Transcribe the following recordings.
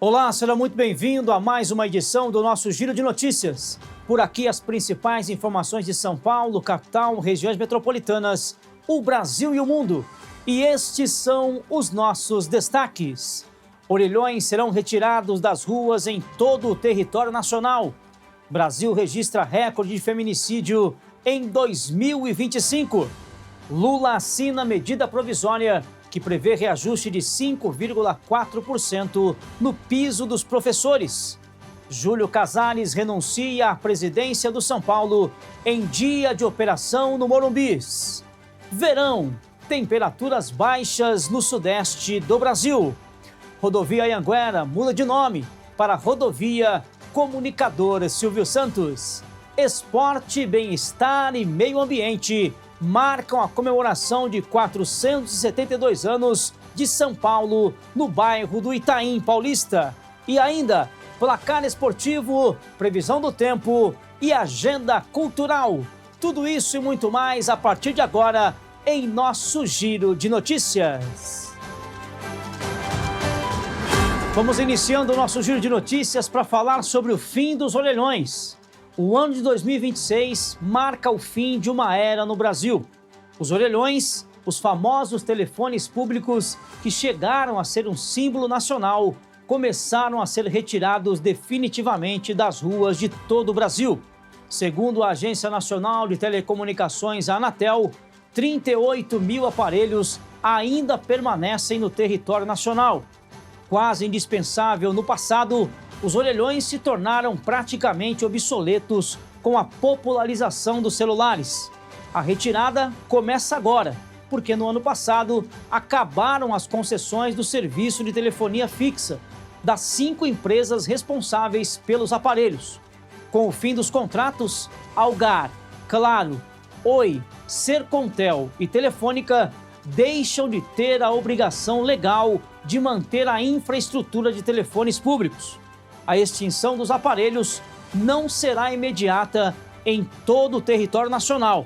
Olá, seja muito bem-vindo a mais uma edição do nosso Giro de Notícias. Por aqui as principais informações de São Paulo, capital, regiões metropolitanas, o Brasil e o mundo. E estes são os nossos destaques. Orelhões serão retirados das ruas em todo o território nacional. Brasil registra recorde de feminicídio em 2025. Lula assina medida provisória que prevê reajuste de 5,4% no piso dos professores. Júlio Casares renuncia à presidência do São Paulo em dia de operação no Morumbi. Verão, temperaturas baixas no sudeste do Brasil. Rodovia Anhanguera muda de nome para Rodovia Comunicador Silvio Santos. Esporte, bem-estar e meio ambiente marcam a comemoração de 472 anos de São Paulo no bairro do Itaim Paulista. E ainda, placar esportivo, previsão do tempo e agenda cultural. Tudo isso e muito mais a partir de agora em nosso Giro de Notícias. Vamos iniciando o nosso Giro de Notícias para falar sobre o fim dos orelhões. O ano de 2026 marca o fim de uma era no Brasil. Os orelhões, os famosos telefones públicos que chegaram a ser um símbolo nacional, começaram a ser retirados definitivamente das ruas de todo o Brasil. Segundo a Agência Nacional de Telecomunicações, a Anatel, 38 mil aparelhos ainda permanecem no território nacional. Quase indispensável no passado, os orelhões se tornaram praticamente obsoletos com a popularização dos celulares. A retirada começa agora, porque no ano passado acabaram as concessões do serviço de telefonia fixa das 5 empresas responsáveis pelos aparelhos. Com o fim dos contratos, Algar, Claro, Oi, Sercontel e Telefônica deixam de ter a obrigação legal de manter a infraestrutura de telefones públicos. A extinção dos aparelhos não será imediata em todo o território nacional.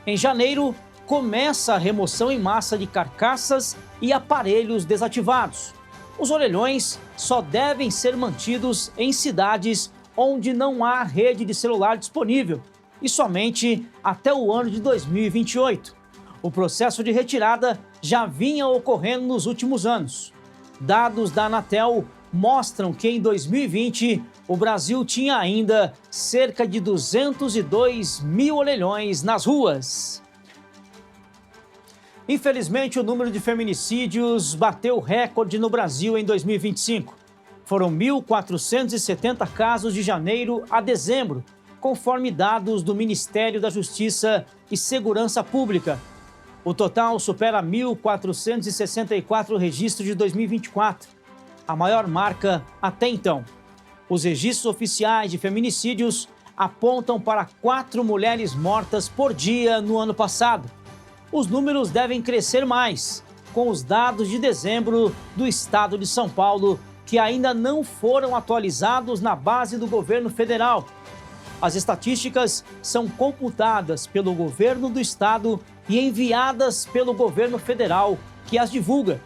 Em janeiro, começa a remoção em massa de carcaças e aparelhos desativados. Os orelhões só devem ser mantidos em cidades onde não há rede de celular disponível e somente até o ano de 2028. O processo de retirada já vinha ocorrendo nos últimos anos. Dados da Anatel mostram que em 2020 o Brasil tinha ainda cerca de 202 mil orelhões nas ruas. Infelizmente, o número de feminicídios bateu recorde no Brasil em 2025. Foram 1.470 casos de janeiro a dezembro, conforme dados do Ministério da Justiça e Segurança Pública. O total supera 1.464 registros de 2024. A maior marca até então. Os registros oficiais de feminicídios apontam para 4 mulheres mortas por dia no ano passado. Os números devem crescer mais, com os dados de dezembro do estado de São Paulo, que ainda não foram atualizados na base do governo federal. As estatísticas são computadas pelo governo do estado e enviadas pelo governo federal, que as divulga.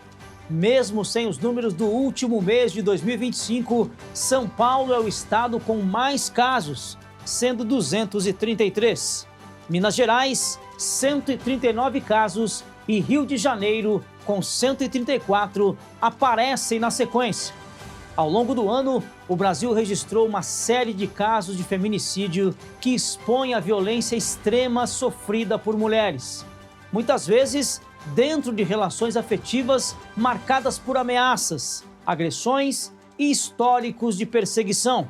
Mesmo sem os números do último mês de 2025, São Paulo é o estado com mais casos, sendo 233. Minas Gerais, 139 casos e Rio de Janeiro, com 134, aparecem na sequência. Ao longo do ano, o Brasil registrou uma série de casos de feminicídio que expõe a violência extrema sofrida por mulheres. Muitas vezes, dentro de relações afetivas marcadas por ameaças, agressões e históricos de perseguição.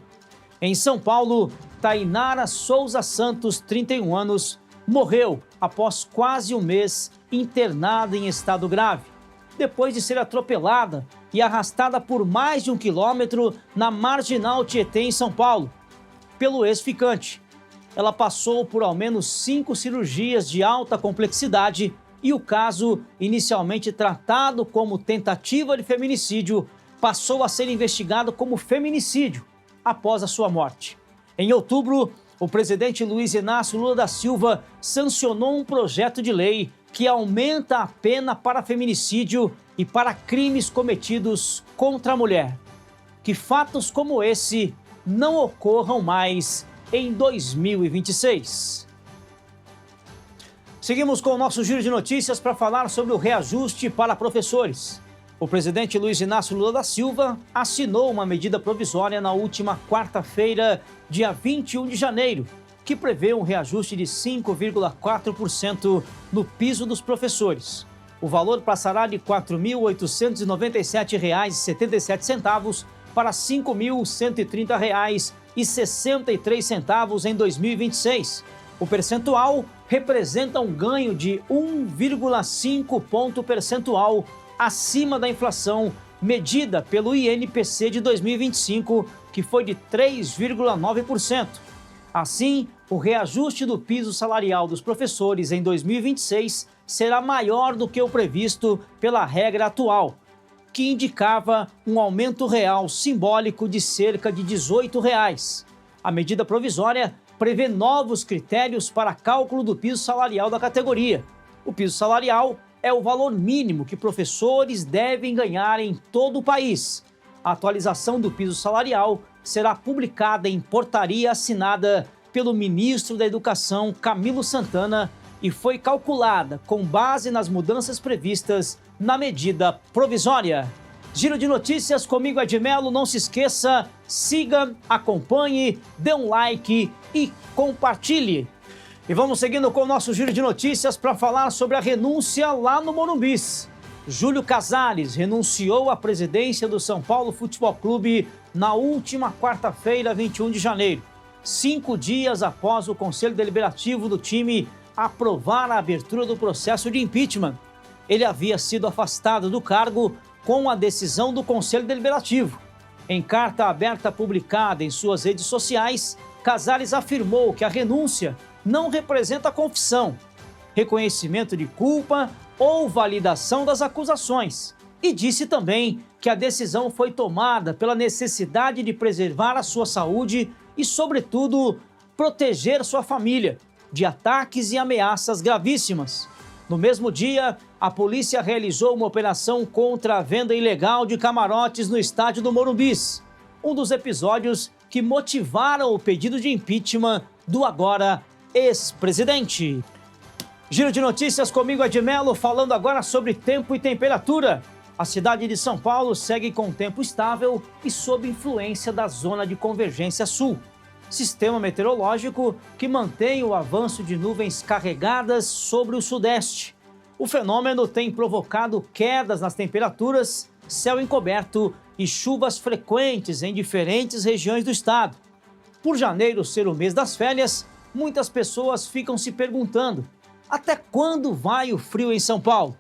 Em São Paulo, Tainara Souza Santos, 31 anos, morreu após quase um mês internada em estado grave, depois de ser atropelada e arrastada por mais de 1 quilômetro na Marginal Tietê, em São Paulo, pelo ex-ficante. Ela passou por ao menos 5 cirurgias de alta complexidade e o caso, inicialmente tratado como tentativa de feminicídio, passou a ser investigado como feminicídio após a sua morte. Em outubro, o presidente Luiz Inácio Lula da Silva sancionou um projeto de lei que aumenta a pena para feminicídio e para crimes cometidos contra a mulher. que fatos como esse não ocorram mais em 2026. Seguimos com o nosso giro de notícias para falar sobre o reajuste para professores. O presidente Luiz Inácio Lula da Silva assinou uma medida provisória na última quarta-feira, dia 21 de janeiro, que prevê um reajuste de 5,4% no piso dos professores. O valor passará de R$ 4.897,77 para R$ 5.130,63 em 2026. O percentual representa um ganho de 1,5 ponto percentual acima da inflação medida pelo INPC de 2025, que foi de 3,9%. Assim, o reajuste do piso salarial dos professores em 2026 será maior do que o previsto pela regra atual, que indicava um aumento real simbólico de cerca de R$ 18. A medida provisória prevê novos critérios para cálculo do piso salarial da categoria. O piso salarial é o valor mínimo que professores devem ganhar em todo o país. A atualização do piso salarial será publicada em portaria assinada pelo ministro da Educação, Camilo Santana, e foi calculada com base nas mudanças previstas na medida provisória. Giro de notícias comigo, Edmelo. Não se esqueça, siga, acompanhe, dê um like e compartilhe. E vamos seguindo com o nosso giro de notícias para falar sobre a renúncia lá no Morumbi. Júlio Casares renunciou à presidência do São Paulo Futebol Clube na última quarta-feira, 21 de janeiro, 5 dias após o Conselho Deliberativo do time aprovar a abertura do processo de impeachment. Ele havia sido afastado do cargo com a decisão do Conselho Deliberativo. Em carta aberta publicada em suas redes sociais, Casares afirmou que a renúncia não representa confissão, reconhecimento de culpa ou validação das acusações, e disse também que a decisão foi tomada pela necessidade de preservar a sua saúde e, sobretudo, proteger sua família de ataques e ameaças gravíssimas. No mesmo dia, a polícia realizou uma operação contra a venda ilegal de camarotes no estádio do Morumbi, um dos episódios que motivaram o pedido de impeachment do agora ex-presidente. Giro de notícias comigo, Edmelo, falando agora sobre tempo e temperatura. A cidade de São Paulo segue com tempo estável e sob influência da zona de convergência sul, sistema meteorológico que mantém o avanço de nuvens carregadas sobre o sudeste. O fenômeno tem provocado quedas nas temperaturas, céu encoberto e chuvas frequentes em diferentes regiões do estado. Por janeiro ser o mês das férias, muitas pessoas ficam se perguntando: até quando vai o frio em São Paulo?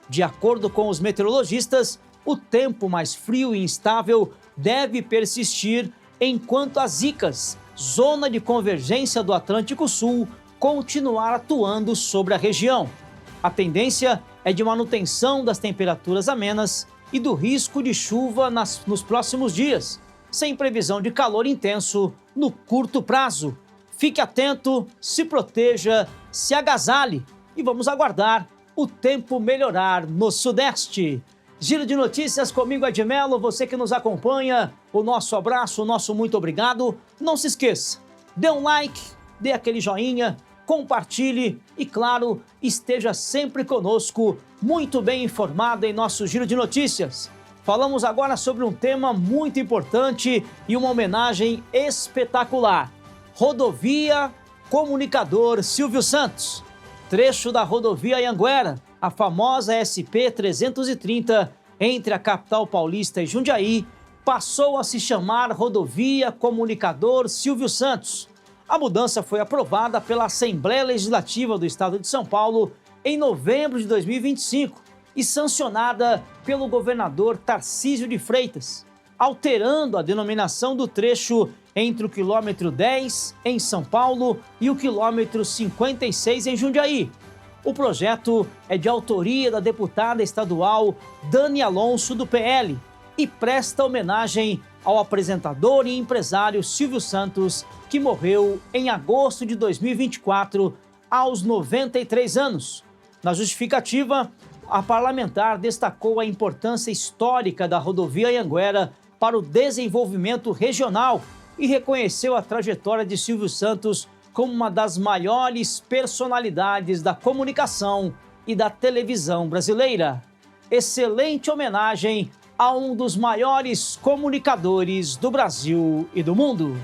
De acordo com os meteorologistas, o tempo mais frio e instável deve persistir enquanto as ICAs, zona de convergência do Atlântico Sul, continuar atuando sobre a região. A tendência é de manutenção das temperaturas amenas e do risco de chuva nos próximos dias, sem previsão de calor intenso no curto prazo. Fique atento, se proteja, se agasalhe e vamos aguardar o tempo melhorar no Sudeste. Giro de notícias comigo, Edmelo, você que nos acompanha, o nosso abraço, o nosso muito obrigado. Não se esqueça, dê um like, dê aquele joinha, compartilhe e, claro, esteja sempre conosco, muito bem informado em nosso Giro de Notícias. Falamos agora sobre um tema muito importante e uma homenagem espetacular. Rodovia Comunicador Silvio Santos. Trecho da rodovia Anhanguera, a famosa SP-330, entre a capital paulista e Jundiaí, passou a se chamar Rodovia Comunicador Silvio Santos. A mudança foi aprovada pela Assembleia Legislativa do Estado de São Paulo em novembro de 2025 e sancionada pelo governador Tarcísio de Freitas, alterando a denominação do trecho entre o quilômetro 10, em São Paulo, e o quilômetro 56, em Jundiaí. O projeto é de autoria da deputada estadual Dani Alonso, do PL, e presta homenagem ao apresentador e empresário Silvio Santos, que morreu em agosto de 2024, aos 93 anos. Na justificativa, a parlamentar destacou a importância histórica da rodovia Anhanguera, para o desenvolvimento regional e reconheceu a trajetória de Silvio Santos como uma das maiores personalidades da comunicação e da televisão brasileira. Excelente homenagem a um dos maiores comunicadores do Brasil e do mundo.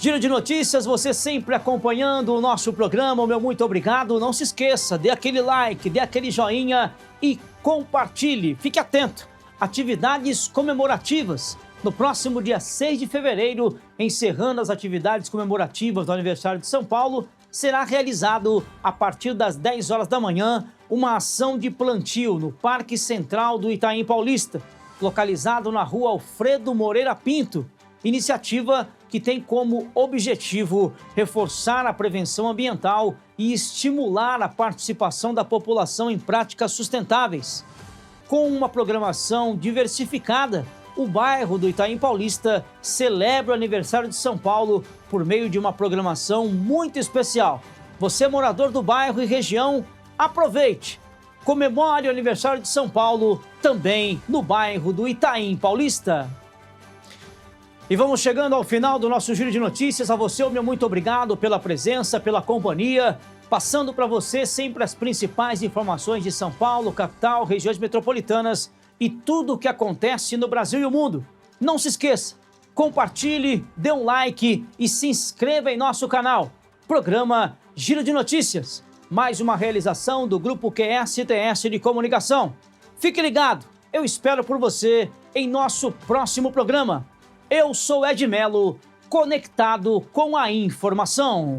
Giro de notícias, você sempre acompanhando o nosso programa, o meu muito obrigado. Não se esqueça, dê aquele like, dê aquele joinha e compartilhe. Fique atento, atividades comemorativas. No próximo dia 6 de fevereiro, encerrando as atividades comemorativas do aniversário de São Paulo, será realizado, a partir das 10 horas da manhã, uma ação de plantio no Parque Central do Itaim Paulista, localizado na rua Alfredo Moreira Pinto. Iniciativa que tem como objetivo reforçar a prevenção ambiental e estimular a participação da população em práticas sustentáveis. Com uma programação diversificada, o bairro do Itaim Paulista celebra o aniversário de São Paulo por meio de uma programação muito especial. Você, morador do bairro e região, aproveite! Comemore o aniversário de São Paulo também no bairro do Itaim Paulista. E vamos chegando ao final do nosso Giro de Notícias. A você, o meu muito obrigado pela presença, pela companhia, passando para você sempre as principais informações de São Paulo, capital, regiões metropolitanas e tudo o que acontece no Brasil e o mundo. Não se esqueça, compartilhe, dê um like e se inscreva em nosso canal. Programa Giro de Notícias, mais uma realização do Grupo QSTS de Comunicação. Fique ligado, eu espero por você em nosso próximo programa. Eu sou Ed Melo, conectado com a informação.